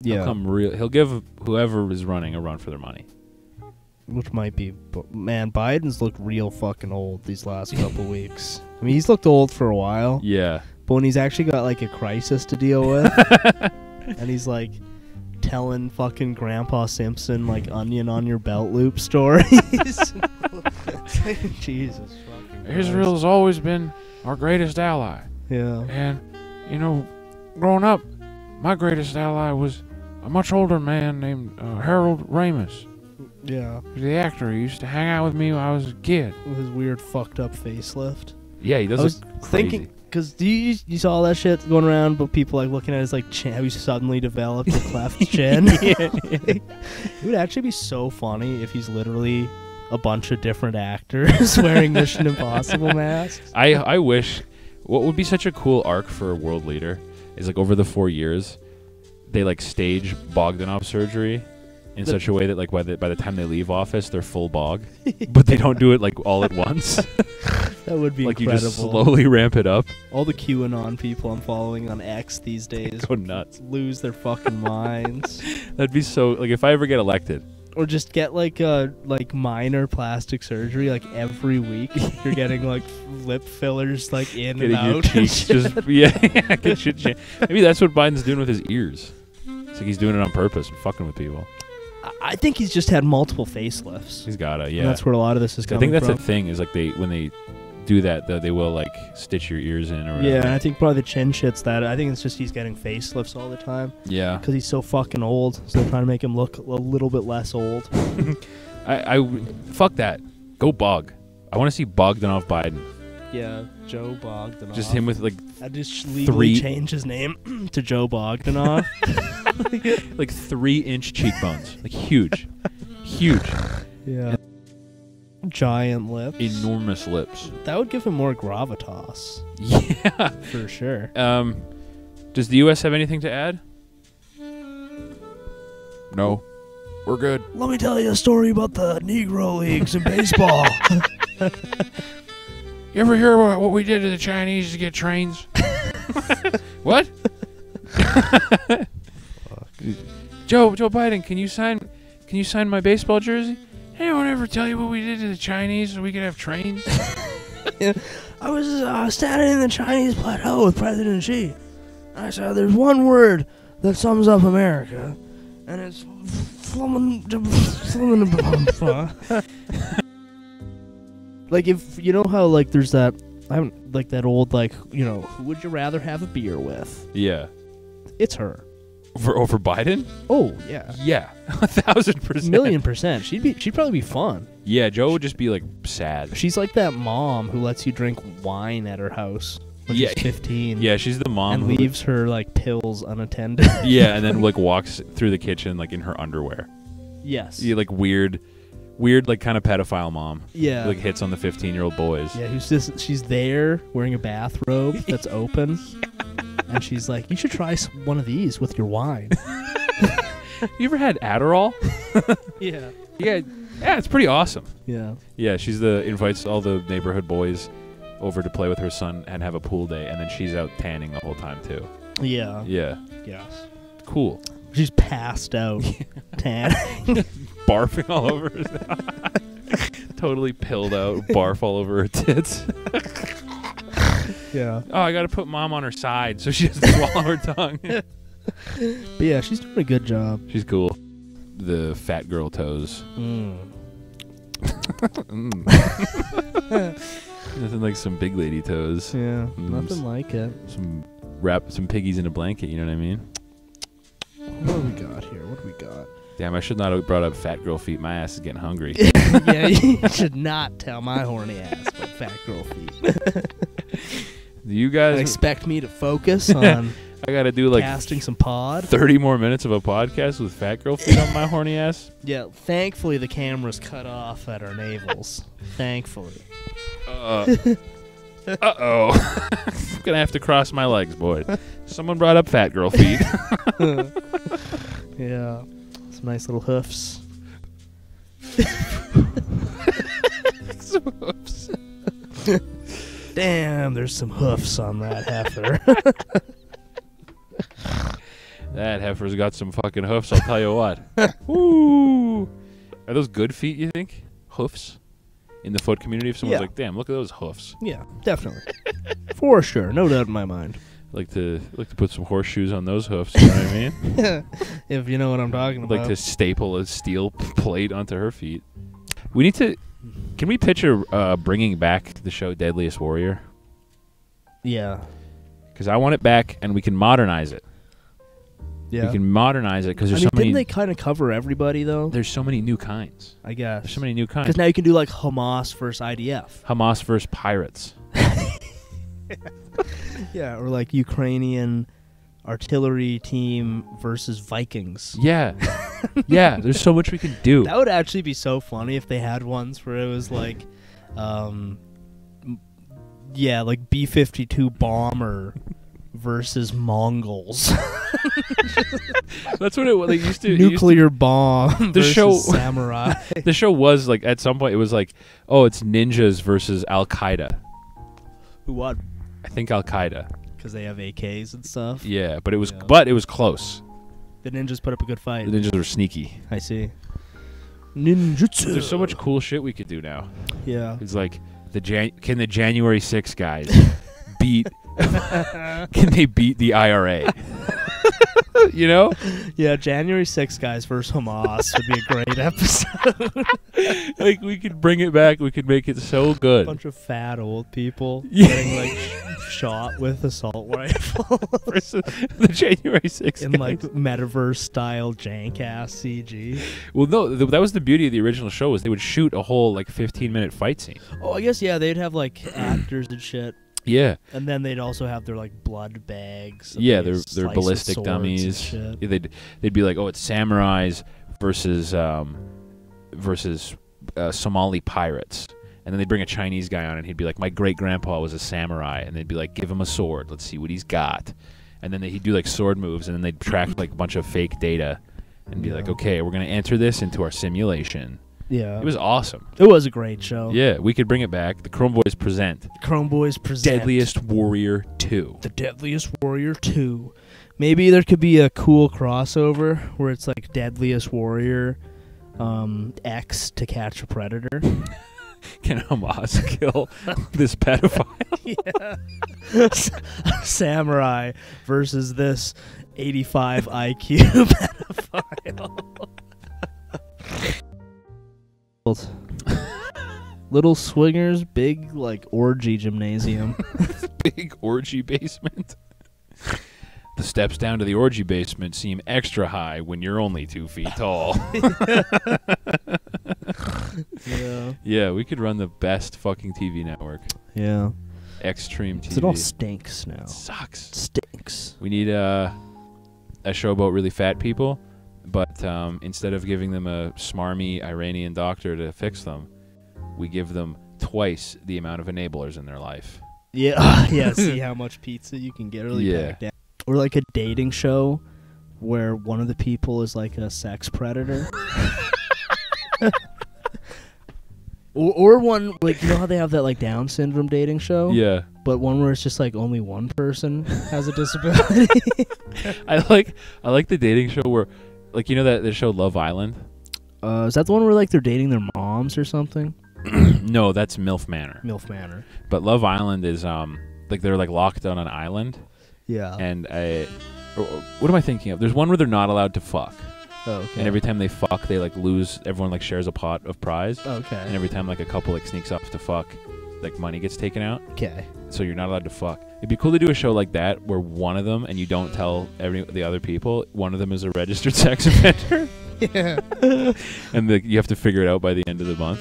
Yeah. He'll give whoever is running a run for their money. Which might be, but man, Biden's looked real fucking old these last couple weeks. I mean, he's looked old for a while. Yeah. But when he's actually got like a crisis to deal with, and he's like telling fucking Grandpa Simpson like onion on your belt loop stories. Jesus fucking Christ. Israel's always been our greatest ally. Yeah. And, you know, growing up, my greatest ally was a much older man named Harold Ramis. Yeah. The actor. He used to hang out with me when I was a kid. With his weird fucked up facelift. Yeah, he does. I was thinking, because you saw all that shit going around, but people like looking at his like chin, how he suddenly developed a cleft chin. It would actually be so funny if he's literally a bunch of different actors wearing Mission Impossible masks. I wish. What would be such a cool arc for a world leader is like over the 4 years, they like stage Bogdanoff surgery in such a way that like by the time they leave office, they're full bog, but they don't do it like all at once. That would be like incredible. You just slowly ramp it up. All the QAnon people I'm following on X these days go nuts, lose their fucking minds. That'd be so. Like if I ever get elected, or just get like minor plastic surgery like every week. You're getting like lip fillers like in getting and out. Your cheeks just get shit. Maybe that's what Biden's doing with his ears. It's like he's doing it on purpose and fucking with people. I think he's just had multiple facelifts. He's gotta, yeah. And that's where a lot of this is coming from. I think that's the thing is like when they do that, they will like stitch your ears in or whatever. Yeah, and I think probably the chin shit's that. I think it's just he's getting facelifts all the time. Yeah. Because he's so fucking old, so they're trying to make him look a little bit less old. I fuck that. Go Bog. I want to see Bogdanoff Biden. Yeah, Joe Bogdanoff. Just him with like I just legally change his name to Joe Bogdanoff. like 3-inch cheekbones, like huge. Yeah. Giant lips. Enormous lips. That would give him more gravitas. Yeah. For sure. Does the U.S. have anything to add? No. We're good. Let me tell you a story about the Negro Leagues in baseball. You ever hear what we did to the Chinese to get trains? What? Joe Biden, can you sign my baseball jersey? Anyone ever tell you what we did to the Chinese so we could have trains? I was standing in the Chinese plateau with President Xi. I said, "There's one word that sums up America, and it's like if you know how like there's that like that old like who would you rather have a beer with? Yeah, it's her. Over Biden? Oh yeah. Yeah, 1,000%. 1,000,000%. She'd probably be fun. Yeah, Joe would just be like sad. She's like that mom who lets you drink wine at her house when she's 15. Yeah, she's the mom and leaves her like pills unattended. Yeah, and then like walks through the kitchen like in her underwear. Yes. Yeah, like weird like kind of pedophile mom. Yeah. Like hits on the 15-year-old boys. Yeah, she's there wearing a bathrobe that's open. And she's like, "You should try one of these with your wine." You ever had Adderall? Yeah. Yeah, it's pretty awesome. Yeah. Yeah, invites all the neighborhood boys over to play with her son and have a pool day, and then she's out tanning the whole time too. Yeah. Yeah. Yes. Cool. She's passed out tanning. Barfing all over her. Totally pilled out, barf all over her tits. Yeah. Oh, I got to put mom on her side so she doesn't swallow her tongue. But yeah, she's doing a good job. She's cool. The fat girl toes. Nothing like some big lady toes. Yeah, nothing like it. Wrap some piggies in a blanket, you know what I mean? What do we got here? What do we got? Damn, I should not have brought up fat girl feet. My ass is getting hungry. Yeah, you should not tell my horny ass about fat girl feet. You guys expect me to focus on I gotta do like casting some pod 30 more minutes of a podcast with fat girl feet on my horny ass. Yeah, thankfully the camera's cut off at our navels. Thankfully. Uh-oh. I'm gonna have to cross my legs, boy. Someone brought up fat girl feet. Yeah. Some nice little hoofs. Some hoofs. Damn, there's some hoofs on that heifer. That heifer's got some fucking hoofs, I'll tell you what. Woo! Are those good feet, you think? Hoofs? In the foot community, if someone's like, damn, look at those hoofs. Yeah, definitely. For sure. No doubt in my mind. Like to put some horseshoes on those hoofs, you know what I mean? If you know what I'm talking about. Like to staple a steel plate onto her feet. We need to... Can we picture bringing back the show Deadliest Warrior? Yeah. Because I want it back, and we can modernize it. Yeah. We can modernize it because there's so many... Didn't they kind of cover everybody, though? There's so many new kinds. I guess. There's so many new kinds. Because now you can do, like, Hamas versus IDF. Hamas versus pirates. Yeah, or, like, Ukrainian artillery team versus Vikings. Yeah. Yeah, there's so much we can do. That would actually be so funny if they had ones where it was, like, yeah, like B-52 bomber versus Mongols. That's what it used to. Nuclear bomb the versus show samurai. The show was like at some point it was like, oh, it's ninjas versus Al Qaeda. Who won? I think Al Qaeda. Because they have AKs and stuff. Yeah, but it was close. The ninjas put up a good fight. The ninjas were sneaky. I see. Ninjutsu. There's so much cool shit we could do now. Yeah. It's like can the January 6 guys beat? Can they beat the IRA? You know? Yeah, January 6 guys versus Hamas would be a great episode. Like, we could bring it back. We could make it so good. A bunch of fat old people Yeah. getting, like, shot with assault rifle. Versus the January 6 in, guys. like, metaverse-style jank-ass CG. Well, no, that was the beauty of the original show was they would shoot a whole, like, 15-minute fight scene. Oh, I guess, yeah, they'd have, like, actors and shit. Yeah. And then they'd also have their, like, blood bags. Yeah, they're ballistic dummies. Yeah, they'd be like, oh, it's samurais versus Somali pirates. And then they'd bring a Chinese guy on and he'd be like, my great-grandpa was a samurai. And they'd be like, give him a sword. Let's see what he's got. And then he'd do, like, sword moves, and then they'd track, like, a bunch of fake data and be like, okay, we're going to enter this into our simulation. Yeah. It was awesome. It was a great show. Yeah, we could bring it back. The Chrome Boys present. Chrome Boys present. Deadliest Warrior 2. The Deadliest Warrior 2. Maybe there could be a cool crossover where it's like Deadliest Warrior X to catch a predator. Can Hamas kill this pedophile? Yeah. Samurai versus this 85 IQ pedophile. Little swingers, big like orgy gymnasium. Big orgy basement. The steps down to the orgy basement seem extra high when you're only 2 feet tall. Yeah. Yeah, we could run the best fucking TV network. Yeah. Extreme TV. It all stinks now. It sucks. It stinks. We need a show about really fat people, but instead of giving them a smarmy Iranian doctor to fix them, we give them twice the amount of enablers in their life. Yeah. Yeah, see how much pizza you can get really packed down. Or like a dating show where one of the people is like a sex predator. or one, like, you know how they have that like Down syndrome dating show? Yeah. But one where it's just like only one person has a disability. I like the dating show where, like, you know that the show Love Island? Is that the one where like they're dating their moms or something? No, that's MILF Manor. MILF Manor. But Love Island is like they're like locked on an island. Yeah. And what am I thinking of? There's one where they're not allowed to fuck. Oh, okay. And every time they fuck, they like lose. Everyone like shares a pot of prize. Okay. And every time like a couple like sneaks off to fuck, like money gets taken out. Okay. So you're not allowed to fuck. It'd be cool to do a show like that where one of them, and you don't tell the other people, one of them is a registered sex offender. Yeah. And you have to figure it out by the end of the month.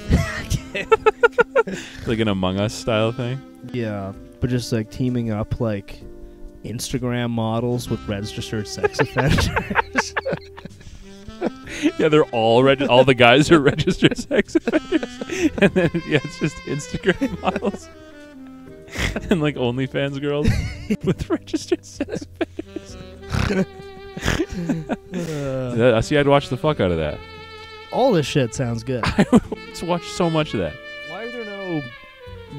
Like an Among Us style thing. Yeah, but just like teaming up like Instagram models with registered sex offenders. Yeah, they're all the guys are registered sex offenders, and then it's just Instagram models and like OnlyFans girls with registered sex offenders. See, I'd watch the fuck out of that. All this shit sounds good. I would watch so much of that. Why are there no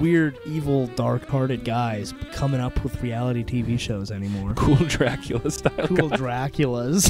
weird, evil, dark-hearted guys coming up with reality TV shows anymore. Cool Dracula style. Cool Draculas.